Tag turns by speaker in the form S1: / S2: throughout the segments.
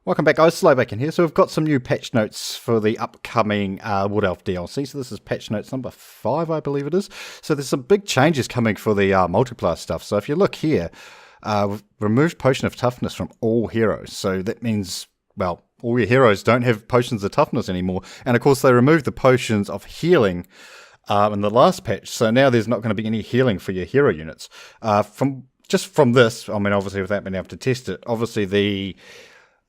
S1: Welcome back guys, Slybacon here. So we've got some new patch notes for the upcoming Wood Elf DLC. So this is patch notes number 5, I believe it is. So there's some big changes coming for the multiplayer stuff. So if you look here, we've removed Potion of Toughness from all heroes. So that means, well, all your heroes don't have Potions of Toughness anymore. And of course they removed the Potions of Healing in the last patch. So now there's not going to be any healing for your hero units. From this, I mean obviously without being able to test it, obviously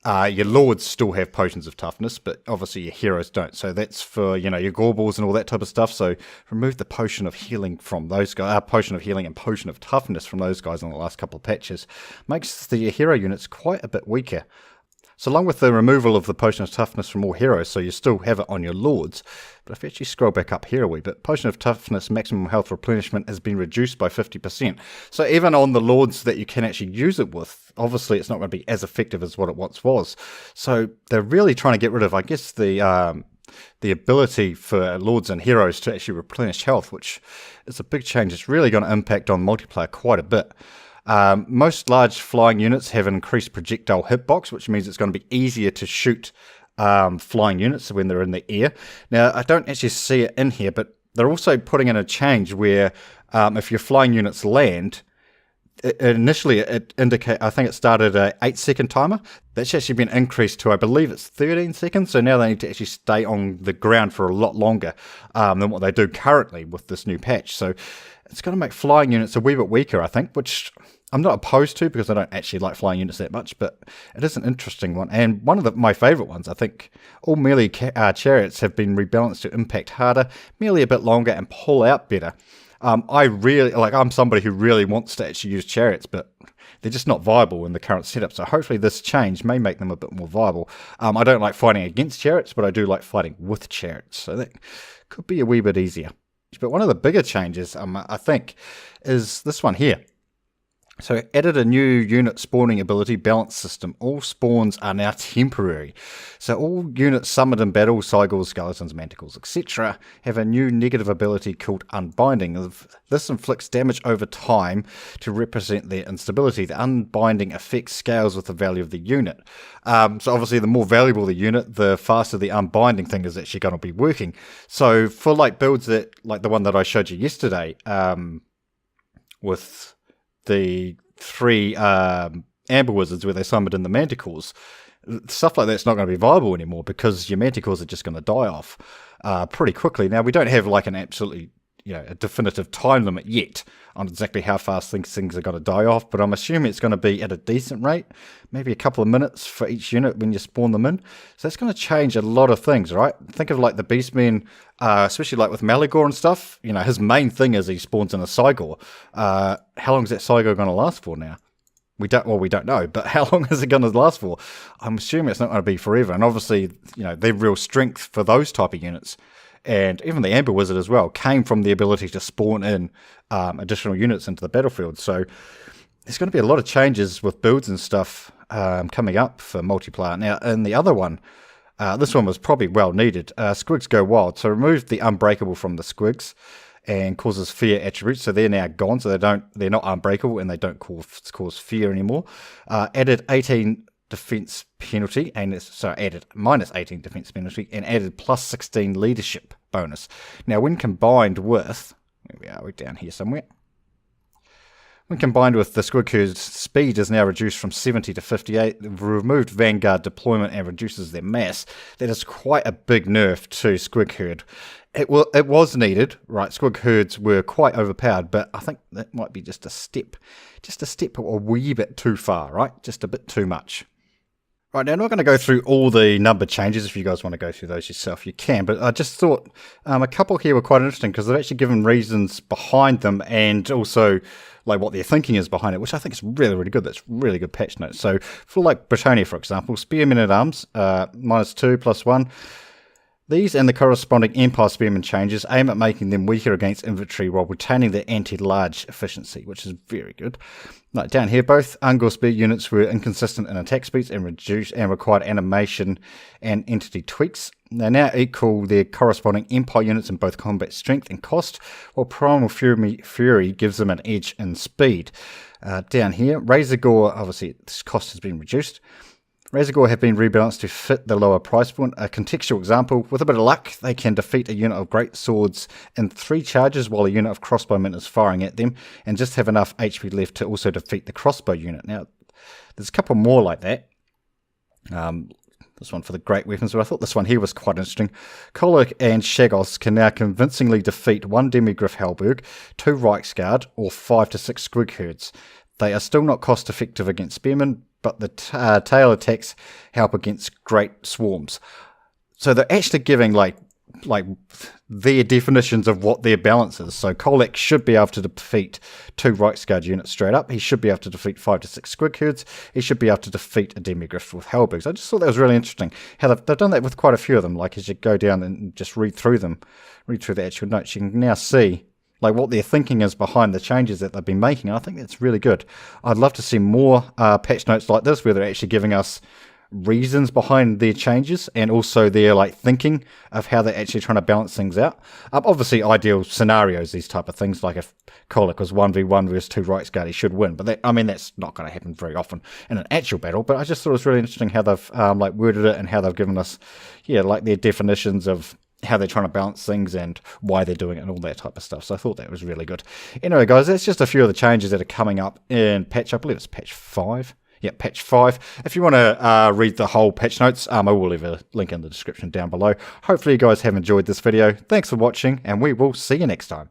S1: your lords still have potions of toughness, but obviously your heroes don't. So that's for, you know, your Gorbles and all that type of stuff. So remove the potion of healing from those guys, potion of healing and potion of toughness from those guys in the last couple of patches. Makes the hero units quite a bit weaker. So along with the removal of the potion of toughness from all heroes, so you still have it on your lords, but if you actually scroll back up here a wee bit, potion of toughness maximum health replenishment has been reduced by 50%. So even on the lords that you can actually use it with, obviously it's not going to be as effective as what it once was. So they're really trying to get rid of, I guess, the ability for lords and heroes to actually replenish health, which is a big change. It's really going to impact on multiplayer quite a bit. Most large flying units have an increased projectile hitbox, which means it's going to be easier to shoot flying units when they're in the air. Now, I don't actually see it in here, but they're also putting in a change where if your flying units land, initially it indicate, I think it started an 8-second timer. That's actually been increased to, I believe it's 13 seconds. So now they need to actually stay on the ground for a lot longer than what they do currently with this new patch. So it's going to make flying units a wee bit weaker, I think, which I'm not opposed to because I don't actually like flying units that much, but it is an interesting one. And one of my favourite ones, I think, all melee chariots have been rebalanced to impact harder, melee a bit longer, and pull out better. I'm somebody who really wants to actually use chariots, but they're just not viable in the current setup. So hopefully this change may make them a bit more viable. I don't like fighting against chariots, but I do like fighting with chariots. So that could be a wee bit easier. But one of the bigger changes, I think, is this one here. So added a new unit spawning ability balance system. All spawns are now temporary. So all units summoned in battle, Cygors, Skeletons, Manticores, etc. have a new negative ability called Unbinding. This inflicts damage over time to represent their instability. The Unbinding effect scales with the value of the unit. So obviously the more valuable the unit, the faster the Unbinding thing is actually going to be working. So for like builds that, like the one that I showed you yesterday, with the 3 Amber Wizards where they summoned in the Manticores, stuff like that's not going to be viable anymore because your Manticores are just going to die off pretty quickly. Now, we don't have like an absolutely, a definitive time limit yet on exactly how fast things are going to die off, but I'm assuming it's going to be at a decent rate, maybe a couple of minutes for each unit when you spawn them in. So that's going to change a lot of things, right? Think of like the Beastmen, especially like with Malagor and stuff. His main thing is he spawns in a Cygor. How long is that Cygor going to last for now? We don't know, but how long is it going to last for? I'm assuming it's not going to be forever. And obviously, their real strength for those type of units, and even the Amber Wizard as well, came from the ability to spawn in additional units into the battlefield. So there's going to be a lot of changes with builds and stuff coming up for multiplayer. Now, in the other one, this one was probably well needed. Squigs Go Wild. So removed the Unbreakable from the Squigs and causes fear attributes. So they're now gone. So they're not unbreakable and they don't cause fear anymore. Added 18 defense penalty, and added minus 18 defense penalty, and added plus 16 leadership bonus. Now, when combined with, we're down here somewhere. When combined with the Squig Herd's speed is now reduced from 70 to 58, they've removed Vanguard deployment and reduces their mass. That is quite a big nerf to Squig Herd. It was needed, right? Squig Herds were quite overpowered, but I think that might be just a step a wee bit too far, right? Just a bit too much. Right, now I'm not going to go through all the number changes. If you guys want to go through those yourself, you can. But I just thought a couple here were quite interesting because they've actually given reasons behind them and also like what their thinking is behind it, which I think is really, really good. That's really good patch notes. So for like Britannia, for example, Spearmen at Arms, -2, +1. These and the corresponding Empire Spearmen changes aim at making them weaker against infantry while retaining their anti-large efficiency, which is very good. Like down here, both Ungor Spear units were inconsistent in attack speeds and required animation and entity tweaks. They now equal their corresponding Empire units in both combat strength and cost, while Primal Fury gives them an edge in speed. Down here, Razor Gore, obviously this cost has been reduced. Razorgore have been rebalanced to fit the lower price point. A contextual example, with a bit of luck, they can defeat a unit of great swords in 3 charges while a unit of crossbowmen is firing at them, and just have enough HP left to also defeat the crossbow unit. Now, there's a couple more like that. This one for the great weapons, but I thought this one here was quite interesting. Kolick and Shagos can now convincingly defeat 1 Demigryph Halberg, 2 Reichsguard, or 5 to 6 Squig herds. They are still not cost effective against spearmen, but the tail attacks help against great swarms. So they're actually giving like their definitions of what their balance is. So Kolick should be able to defeat 2 Reichsguard units straight up. He should be able to defeat 5 to 6 Squig herds. He should be able to defeat a Demigryph with Halbergs. I just thought that was really interesting. How they've done that with quite a few of them. Like as you go down and just read through the actual notes, you can now see like what their thinking is behind the changes that they've been making. I think that's really good. I'd love to see more patch notes like this where they're actually giving us reasons behind their changes and also their like thinking of how they're actually trying to balance things out. Obviously ideal scenarios, these type of things, like if Kolick was 1v1 versus 2 Reichsguard, he should win, but that's not going to happen very often in an actual battle. But I just thought it was really interesting how they've like worded it and how they've given us like their definitions of how they're trying to balance things and why they're doing it and all that type of stuff. So I thought that was really good. Anyway guys, that's just a few of the changes that are coming up in patch, I believe it's patch 5. Yeah, patch 5. If you want to read the whole patch notes, I will leave a link in the description down below. Hopefully you guys have enjoyed this video. Thanks for watching, and we will see you next time.